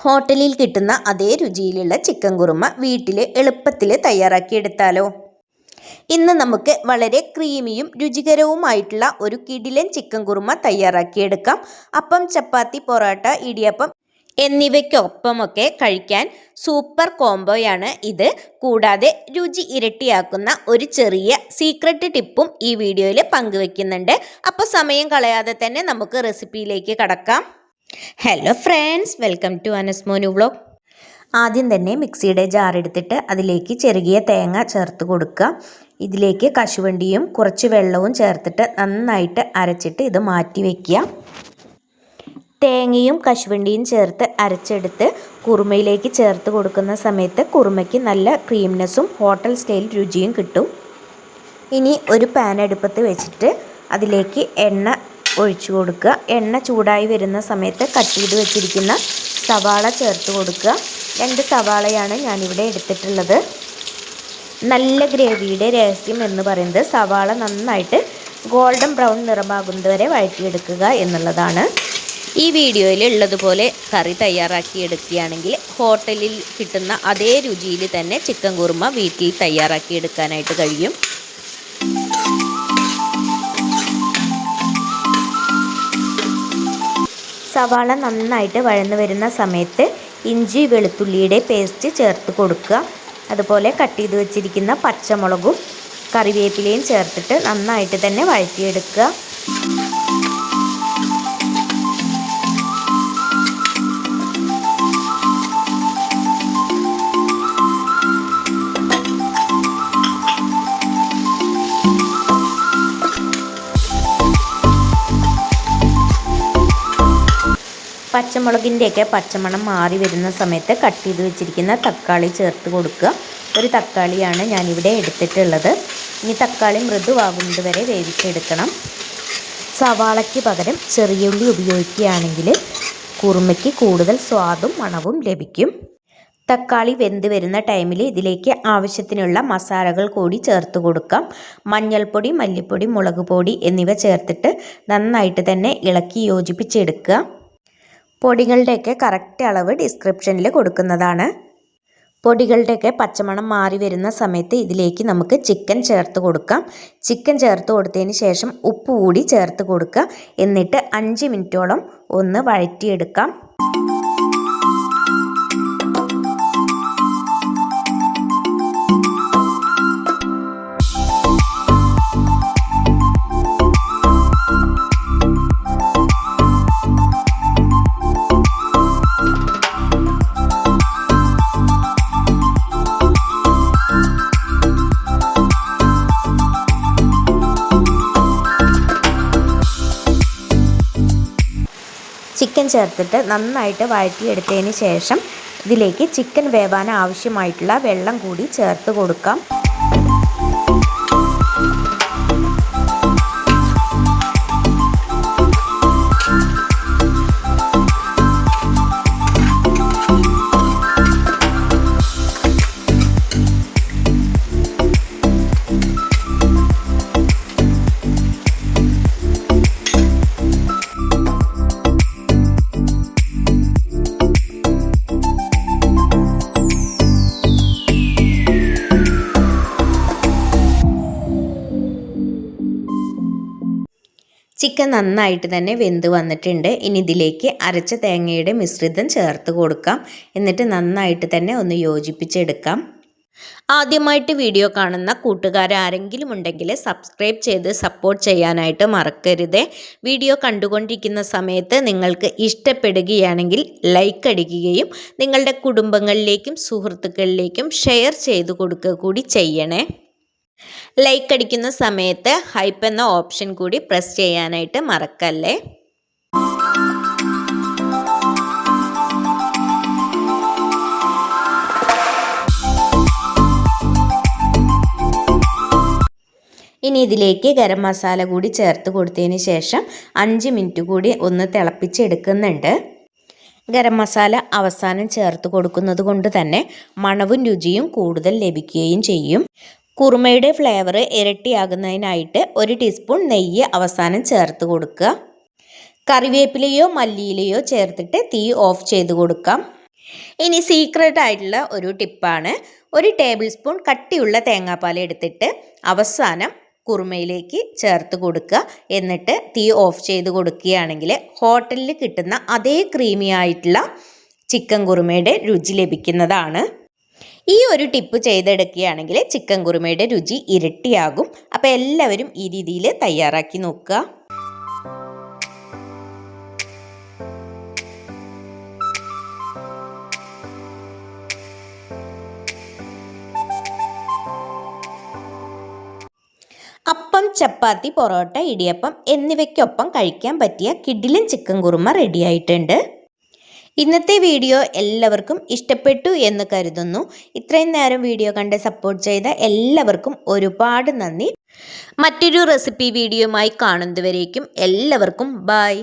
ഹോട്ടലിൽ കിട്ടുന്ന അതേ രുചിയിലുള്ള ചിക്കൻ കുറുമ വീട്ടിൽ എളുപ്പത്തിൽ തയ്യാറാക്കിയെടുത്താലോ? ഇന്ന് നമുക്ക് വളരെ ക്രീമിയും രുചികരവുമായിട്ടുള്ള ഒരു കിടിലൻ ചിക്കൻ കുറുമ തയ്യാറാക്കിയെടുക്കാം. അപ്പം, ചപ്പാത്തി, പൊറോട്ട, ഇടിയപ്പം എന്നിവയ്ക്കൊപ്പമൊക്കെ കഴിക്കാൻ സൂപ്പർ കോംബോയാണ് ഇത്. കൂടാതെ രുചി ഇരട്ടിയാക്കുന്ന ഒരു ചെറിയ സീക്രട്ട് ടിപ്പും ഈ വീഡിയോയിൽ പങ്കുവെക്കുന്നുണ്ട്. അപ്പോൾ സമയം കളയാതെ തന്നെ നമുക്ക് റെസിപ്പിയിലേക്ക് കടക്കാം. Hello friends, welcome to Anasmonu vlog. ആദ്യം തന്നെ മിക്സിയുടെ ജാർ എടുത്തിട്ട് അതിലേക്ക് ചെറുകിയ തേങ്ങ ചേർത്ത് കൊടുക്കുക. ഇതിലേക്ക് കശുവണ്ടിയും കുറച്ച് വെള്ളവും ചേർത്തിട്ട് നന്നായിട്ട് അരച്ചിട്ട് ഇത് മാറ്റി വയ്ക്കുക. തേങ്ങയും കശുവണ്ടിയും ചേർത്ത് അരച്ചെടുത്ത് കുറുമയിലേക്ക് ചേർത്ത് കൊടുക്കുന്ന സമയത്ത് കുറുമയ്ക്ക് നല്ല ക്രീംനെസ്സും ഹോട്ടൽ സ്റ്റൈൽ രുചിയും കിട്ടും. ഇനി ഒരു പാൻ അടുപ്പത്ത് വെച്ചിട്ട് അതിലേക്ക് എണ്ണ ഒഴിച്ചു കൊടുക്കുക. എണ്ണ ചൂടായി വരുന്ന സമയത്ത് കട്ട് ചെയ്ത് വെച്ചിരിക്കുന്ന സവാള ചേർത്ത് കൊടുക്കുക. 2 സവാളയാണ് ഞാനിവിടെ എടുത്തിട്ടുള്ളത്. നല്ല ഗ്രേവിയുടെ രഹസ്യം എന്ന് പറയുന്നത് സവാള നന്നായിട്ട് ഗോൾഡൻ ബ്രൗൺ നിറമാകുന്നത് വരെ വഴറ്റിയെടുക്കുക എന്നുള്ളതാണ്. ഈ വീഡിയോയിൽ ഉള്ളതുപോലെ കറി തയ്യാറാക്കിയെടുക്കുകയാണെങ്കിൽ ഹോട്ടലിൽ കിട്ടുന്ന അതേ രുചിയിൽ തന്നെ ചിക്കൻ കുറുമ വീട്ടിൽ തയ്യാറാക്കിയെടുക്കാനായിട്ട് കഴിയും. സവാള നന്നായിട്ട് വഴന്നു വരുന്ന സമയത്ത് ഇഞ്ചി വെളുത്തുള്ളിയുടെ പേസ്റ്റ് ചേർത്ത് കൊടുക്കുക. അതുപോലെ കട്ട് ചെയ്ത് വെച്ചിരിക്കുന്ന പച്ചമുളകും കറിവേപ്പിലയും ചേർത്തിട്ട് നന്നായിട്ട് തന്നെ വഴറ്റിയെടുക്കുക. പച്ചമുളകിൻ്റെയൊക്കെ പച്ചമണം മാറി വരുന്ന സമയത്ത് കട്ട് ചെയ്ത് വെച്ചിരിക്കുന്ന തക്കാളി ചേർത്ത് കൊടുക്കുക. ഒരു തക്കാളിയാണ് ഞാനിവിടെ എടുത്തിട്ടുള്ളത്. ഇനി തക്കാളി മൃദുവാകുന്നത് വരെ വേവിച്ചെടുക്കണം. സവാളയ്ക്ക് പകരം ചെറിയ ഉള്ളി ഉപയോഗിക്കുകയാണെങ്കിൽ കുറുമയ്ക്ക് കൂടുതൽ സ്വാദും മണവും ലഭിക്കും. തക്കാളി വെന്ത് വരുന്ന ടൈമിൽ ഇതിലേക്ക് ആവശ്യത്തിനുള്ള മസാലകൾ കൂടി ചേർത്ത് കൊടുക്കാം. മഞ്ഞൾപ്പൊടി, മല്ലിപ്പൊടി, മുളക് പൊടി എന്നിവ ചേർത്തിട്ട് നന്നായിട്ട് തന്നെ ഇളക്കി യോജിപ്പിച്ചെടുക്കുക. പൊടികളുടെയൊക്കെ കറക്റ്റ് അളവ് ഡിസ്ക്രിപ്ഷനിൽ കൊടുക്കുന്നതാണ്. പൊടികളുടെയൊക്കെ പച്ചമണം മാറി വരുന്ന സമയത്ത് ഇതിലേക്ക് നമുക്ക് ചിക്കൻ ചേർത്ത് കൊടുക്കാം. ചിക്കൻ ചേർത്ത് കൊടുത്തതിന് ശേഷം ഉപ്പ് കൂടി ചേർത്ത് കൊടുക്കുക. എന്നിട്ട് 5 മിനിറ്റോളം ഒന്ന് വഴറ്റിയെടുക്കാം. ചിക്കൻ ചേർത്തിട്ട് നന്നായിട്ട് വഴറ്റിയെടുത്തതിന് ശേഷം ഇതിലേക്ക് ചിക്കൻ വേവാൻ ആവശ്യമായിട്ടുള്ള വെള്ളം കൂടി ചേർത്ത് കൊടുക്കാം. ചിക്കൻ നന്നായിട്ട് തന്നെ വെന്ത് വന്നിട്ടുണ്ട്. ഇനി ഇതിലേക്ക് അരച്ച തേങ്ങയുടെ മിശ്രിതം ചേർത്ത് കൊടുക്കാം. എന്നിട്ട് നന്നായിട്ട് തന്നെ ഒന്ന് യോജിപ്പിച്ചെടുക്കാം. ആദ്യമായിട്ട് വീഡിയോ കാണുന്ന കൂട്ടുകാരാരെങ്കിലും ഉണ്ടെങ്കിൽ സബ്സ്ക്രൈബ് ചെയ്ത് സപ്പോർട്ട് ചെയ്യാനായിട്ട് മറക്കരുത്. വീഡിയോ കണ്ടുകൊണ്ടിരിക്കുന്ന സമയത്ത് നിങ്ങൾക്ക് ഇഷ്ടപ്പെടുകയാണെങ്കിൽ ലൈക്ക് അടിക്കുകയും നിങ്ങളുടെ കുടുംബങ്ങളിലേക്കും സുഹൃത്തുക്കളിലേക്കും ഷെയർ ചെയ്ത് കൊടുക്കുക കൂടി ചെയ്യണേ. ലൈക്ക് അടിക്കുന്ന സമയത്ത് ഹൈപ്പ് എന്ന ഓപ്ഷൻ കൂടി പ്രസ് ചെയ്യാനായിട്ട് മറക്കല്ലേ. ഇനി ഇതിലേക്ക് ഗരം മസാല കൂടി ചേർത്ത് കൊടുത്തതിന് ശേഷം 5 മിനിറ്റ് കൂടി ഒന്ന് തിളപ്പിച്ചെടുക്കുന്നുണ്ട്. ഗരം മസാല അവസാനം ചേർത്ത് കൊടുക്കുന്നത് കൊണ്ട് തന്നെ മണവും രുചിയും കൂടുതൽ ലഭിക്കുകയും ചെയ്യും. കുറുമയുടെ ഫ്ലേവർ ഇരട്ടിയാകുന്നതിനായിട്ട് 1 ടീസ്പൂൺ നെയ്യ് അവസാനം ചേർത്ത് കൊടുക്കുക. കറിവേപ്പിലയോ മല്ലിയിലയോ ചേർത്തിട്ട് തീ ഓഫ് ചെയ്ത് കൊടുക്കാം. ഇനി സീക്രട്ട് ആയിട്ടുള്ള ഒരു ടിപ്പാണ്. 1 ടേബിൾ സ്പൂൺ കട്ടിയുള്ള തേങ്ങാപ്പാൽ എടുത്തിട്ട് അവസാനം കുറുമയിലേക്ക് ചേർത്ത് കൊടുക്കുക. എന്നിട്ട് തീ ഓഫ് ചെയ്ത് കൊടുക്കുകയാണെങ്കിൽ ഹോട്ടലിൽ കിട്ടുന്ന അതേ ക്രീമി ആയിട്ടുള്ള ചിക്കൻ കുറുമയുടെ രുചി ലഭിക്കുന്നതാണ്. ഈ ഒരു ടിപ്പ് ചെയ്തെടുക്കുകയാണെങ്കിൽ ചിക്കൻ കുറുമയുടെ രുചി ഇരട്ടിയാകും. അപ്പോൾ എല്ലാവരും ഈ രീതിയിൽ തയ്യാറാക്കി നോക്കുക. അപ്പം, ചപ്പാത്തി, പൊറോട്ട, ഇടിയപ്പം എന്നിവയ്ക്കൊപ്പം കഴിക്കാൻ പറ്റിയ കിടിലൻ ചിക്കൻ കുറുമ റെഡിയായിട്ടുണ്ട്. ഇന്നത്തെ വീഡിയോ എല്ലാവർക്കും ഇഷ്ടപ്പെട്ടു എന്ന് കരുതുന്നു. ഇത്രയും നേരം വീഡിയോ കണ്ട് സപ്പോർട്ട് ചെയ്ത എല്ലാവർക്കും ഒരുപാട് നന്ദി. മറ്റൊരു റെസിപ്പി വീഡിയോയുമായി കാണുന്നതുവരേക്കും എല്ലാവർക്കും ബൈ.